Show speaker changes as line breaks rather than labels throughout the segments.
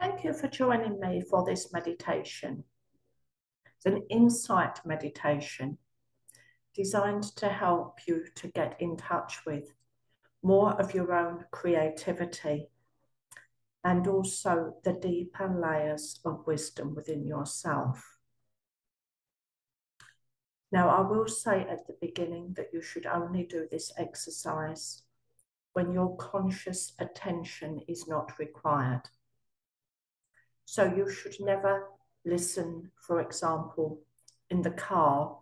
Thank you for joining me for this meditation. It's an insight meditation designed to help you to get in touch with more of your own creativity and also the deeper layers of wisdom within yourself. Now, I will say at the beginning that you should only do this exercise when your conscious attention is not required. So you should never listen, for example, in the car,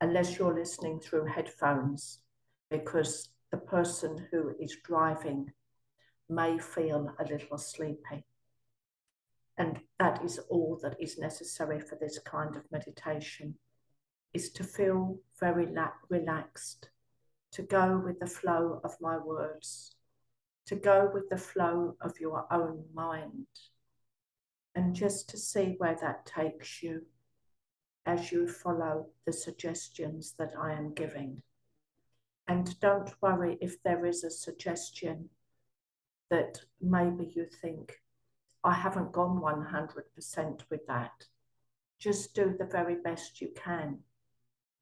unless you're listening through headphones, because the person who is driving may feel a little sleepy. And that is all that is necessary for this kind of meditation, is to feel very relaxed, to go with the flow of my words, to go with the flow of your own mind, and just to see where that takes you as you follow the suggestions that I am giving. And don't worry if there is a suggestion that maybe you think, I haven't gone 100% with that. Just do the very best you can.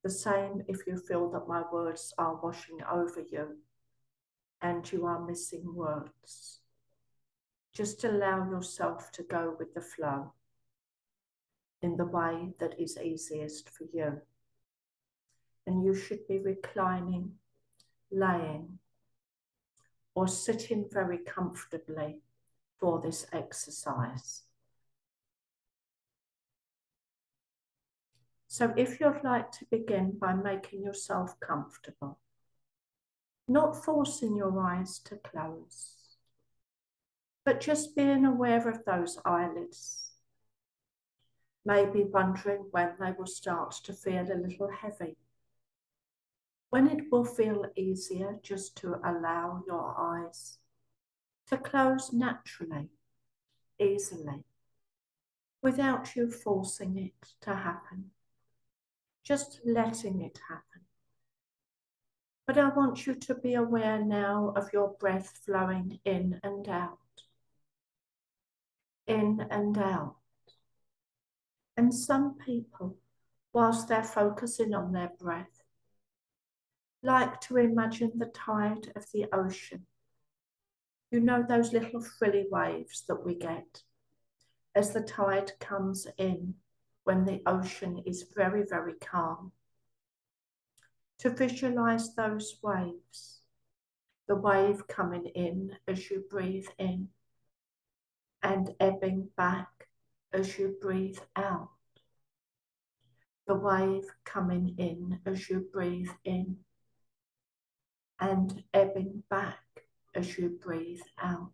The same if you feel that my words are washing over you and you are missing words. Just allow yourself to go with the flow in the way that is easiest for you. And you should be reclining, laying, or sitting very comfortably for this exercise. So if you'd like to begin by making yourself comfortable, not forcing your eyes to close, but just being aware of those eyelids, maybe wondering when they will start to feel a little heavy, when it will feel easier just to allow your eyes to close naturally, easily, without you forcing it to happen, just letting it happen. But I want you to be aware now of your breath flowing in and out, in and out. And some people, whilst they're focusing on their breath, like to imagine the tide of the ocean. You know those little frilly waves that we get as the tide comes in when the ocean is very, very calm. To visualize those waves, the wave coming in as you breathe in and ebbing back as you breathe out. The wave coming in as you breathe in and ebbing back as you breathe out.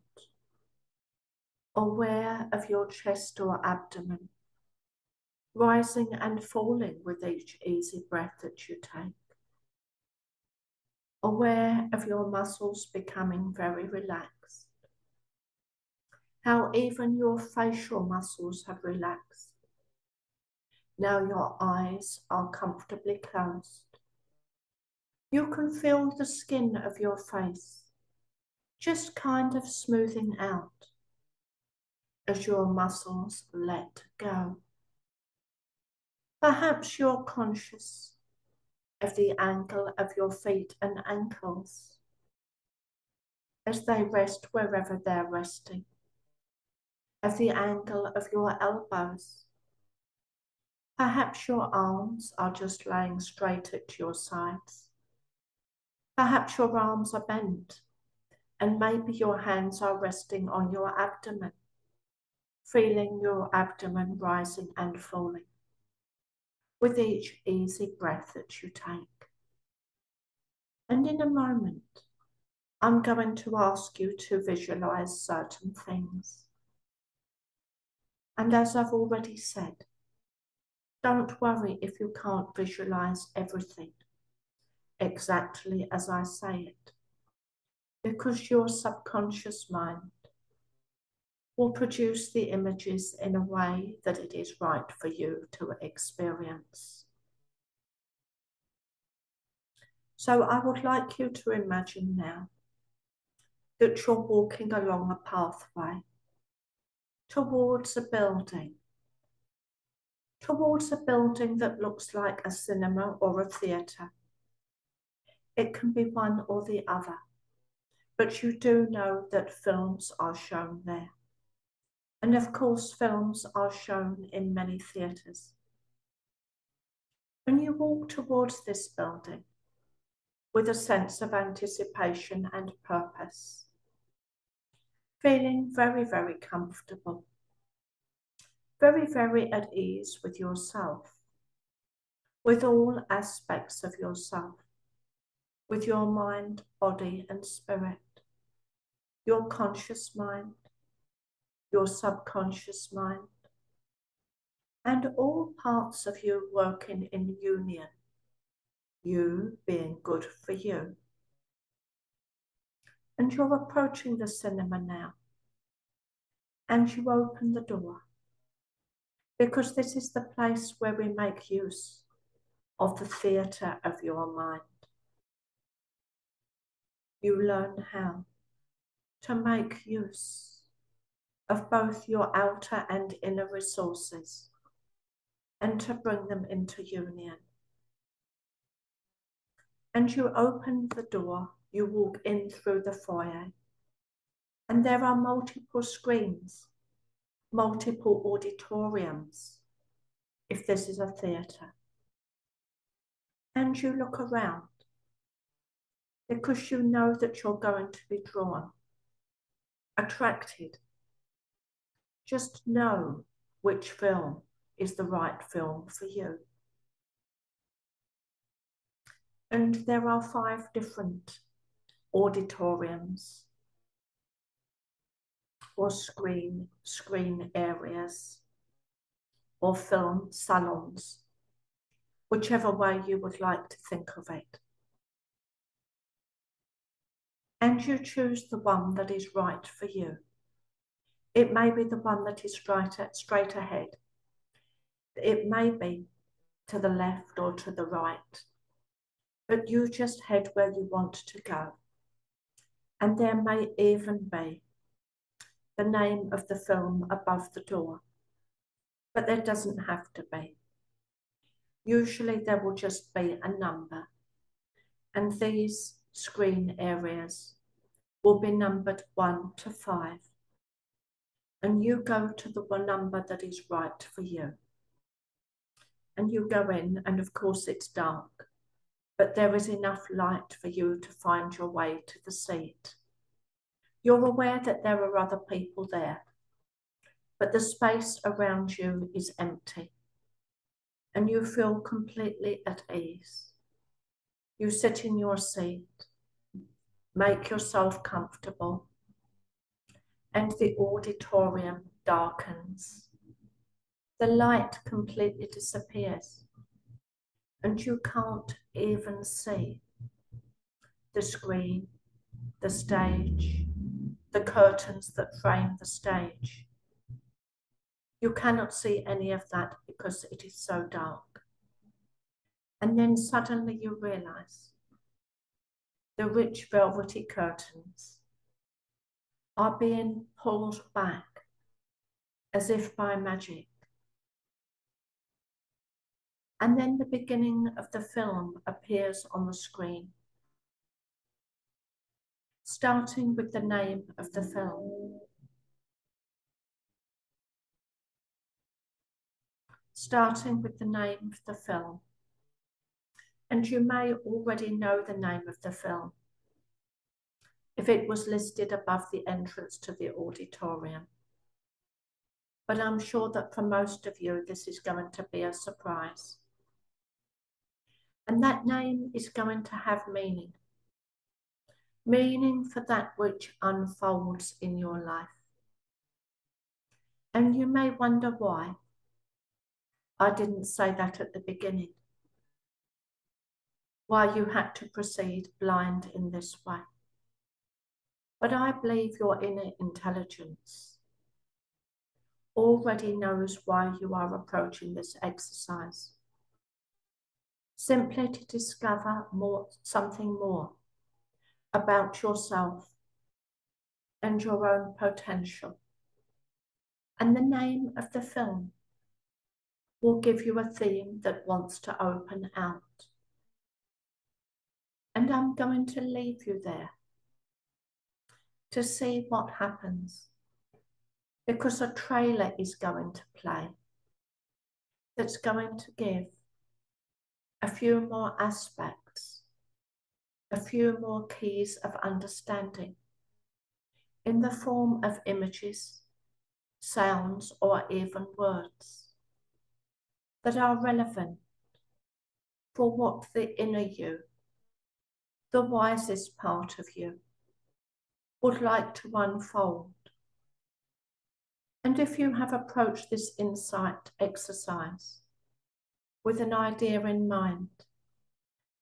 Aware of your chest or abdomen, rising and falling with each easy breath that you take. Aware of your muscles becoming very relaxed. How even your facial muscles have relaxed. Now your eyes are comfortably closed. You can feel the skin of your face just kind of smoothing out as your muscles let go. Perhaps you're conscious of the angle of your feet and ankles as they rest wherever they're resting, of the angle of your elbows. Perhaps your arms are just laying straight at your sides. Perhaps your arms are bent and maybe your hands are resting on your abdomen, feeling your abdomen rising and falling with each easy breath that you take. And in a moment, I'm going to ask you to visualize certain things. And as I've already said, don't worry if you can't visualize everything exactly as I say it, because your subconscious mind will produce the images in a way that it is right for you to experience. So I would like you to imagine now that you're walking along a pathway towards a building. Towards a building that looks like a cinema or a theatre. It can be one or the other, but you do know that films are shown there. And of course, films are shown in many theatres. When you walk towards this building with a sense of anticipation and purpose, feeling very, very comfortable, very, very at ease with yourself, with all aspects of yourself, with your mind, body, and spirit, your conscious mind, your subconscious mind, and all parts of you working in union, you being good for you. And you're approaching the cinema now, and you open the door, because this is the place where we make use of the theatre of your mind. You learn how to make use of both your outer and inner resources and to bring them into union. And you open the door, you walk in through the foyer, and there are multiple screens, multiple auditoriums, if this is a theatre. And you look around, because you know that you're going to be drawn, attracted. Just know which film is the right film for you. And there are 5 different auditoriums or screen areas or film salons, whichever way you would like to think of it. And you choose the one that is right for you. It may be the one that is straight ahead. It may be to the left or to the right, but you just head where you want to go. And there may even be the name of the film above the door, but there doesn't have to be. Usually there will just be a number, and these screen areas will be numbered 1 to 5. And you go to the one number that is right for you. And you go in, and of course it's dark, but there is enough light for you to find your way to the seat. You're aware that there are other people there, but the space around you is empty, and you feel completely at ease. You sit in your seat, make yourself comfortable, and the auditorium darkens. The light completely disappears, and you can't even see the screen, the stage, the curtains that frame the stage. You cannot see any of that because it is so dark. And then suddenly you realize the rich velvety curtains are being pulled back as if by magic. And then the beginning of the film appears on the screen, starting with the name of the film. Starting with the name of the film. And you may already know the name of the film if it was listed above the entrance to the auditorium. But I'm sure that for most of you, this is going to be a surprise. And that name is going to have meaning. Meaning for that which unfolds in your life. And you may wonder why I didn't say that at the beginning. Why you had to proceed blind in this way. But I believe your inner intelligence already knows why you are approaching this exercise. Simply to discover something more about yourself and your own potential. And the name of the film will give you a theme that wants to open out. And I'm going to leave you there to see what happens, because a trailer is going to play that's going to give a few more aspects, a few more keys of understanding in the form of images, sounds, or even words that are relevant for what the inner you, the wisest part of you, would like to unfold. And if you have approached this insight exercise with an idea in mind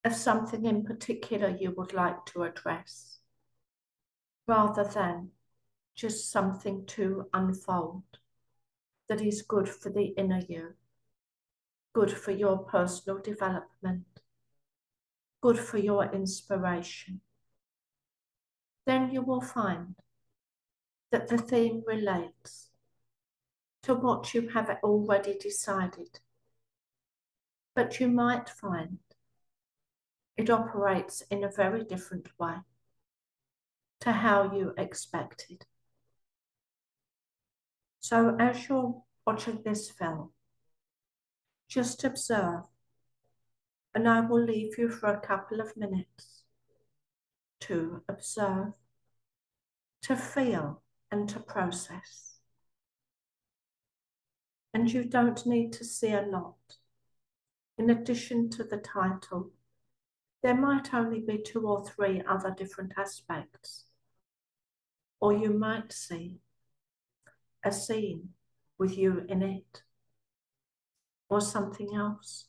of something in particular you would like to address, rather than just something to unfold that is good for the inner you, good for your personal development, good for your inspiration, then you will find that the theme relates to what you have already decided. But you might find it operates in a very different way to how you expected. So as you're watching this film, just observe, and I will leave you for a couple of minutes to observe, to feel, and to process. And you don't need to see a lot. In addition to the title, there might only be 2 or 3 other different aspects, or you might see a scene with you in it, or something else.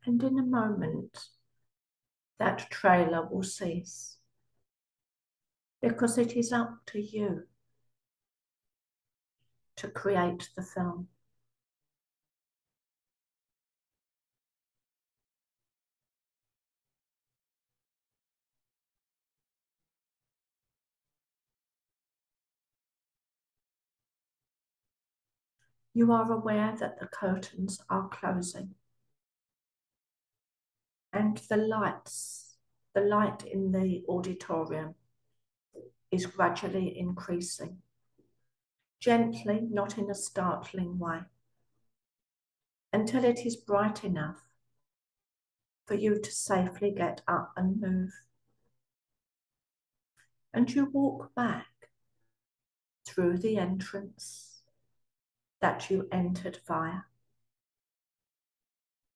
And in a moment, that trailer will cease, because it is up to you to create the film. You are aware that the curtains are closing, and the light in the auditorium is gradually increasing, gently, not in a startling way, until it is bright enough for you to safely get up and move. And you walk back through the entrance that you entered via,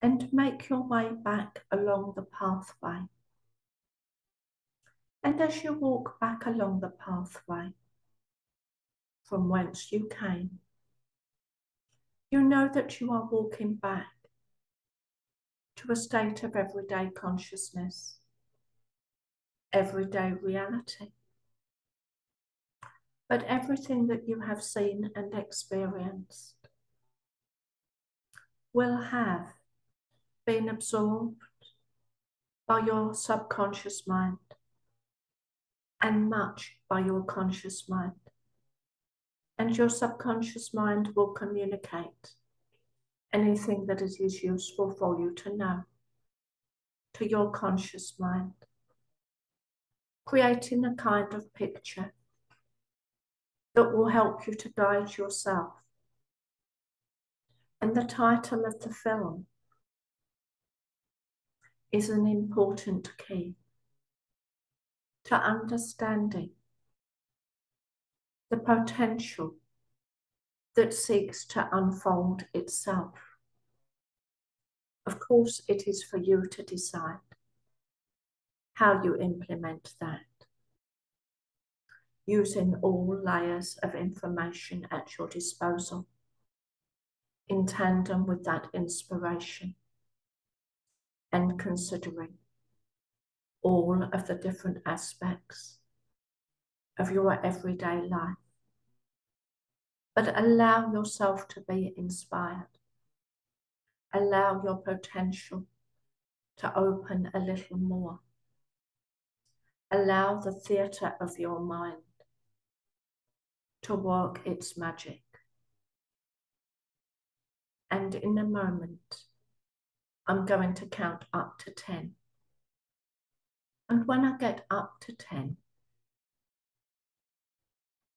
and make your way back along the pathway. And as you walk back along the pathway from whence you came, you know that you are walking back to a state of everyday consciousness, everyday reality. But everything that you have seen and experienced will have been absorbed by your subconscious mind, and much by your conscious mind. And your subconscious mind will communicate anything that it is useful for you to know to your conscious mind, creating a kind of picture that will help you to guide yourself. And the title of the film is an important key to understanding the potential that seeks to unfold itself. Of course, it is for you to decide how you implement that. using all layers of information at your disposal in tandem with that inspiration, and considering all of the different aspects of your everyday life. But allow yourself to be inspired. Allow your potential to open a little more. Allow the theatre of your mind to work its magic. And in a moment, I'm going to count up to 10. And when I get up to 10,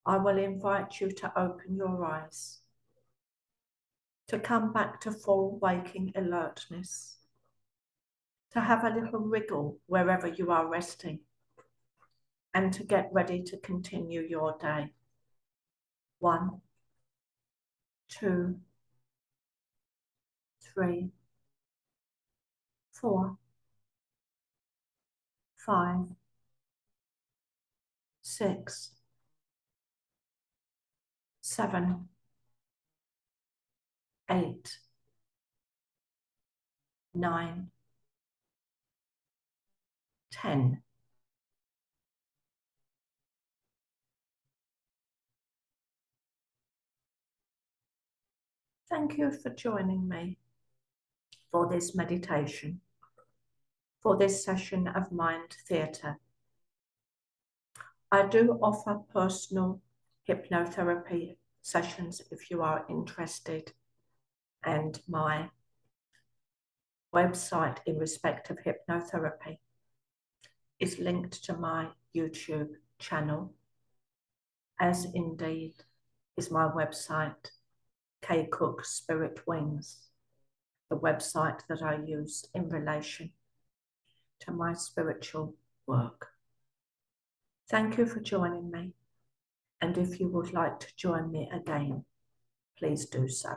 I will invite you to open your eyes, to come back to full waking alertness, to have a little wriggle wherever you are resting, and to get ready to continue your day. 1, 2, 3, 4, 5, 6, 7, 8, 9, 10. Thank you for joining me for this meditation, for this session of mind theatre. I do offer personal hypnotherapy sessions if you are interested, and my website in respect of hypnotherapy is linked to my YouTube channel, as indeed is my website, K Cook Spirit Wings, the website that I use in relation to my spiritual work. Thank you for joining me, and if you would like to join me again, please do so.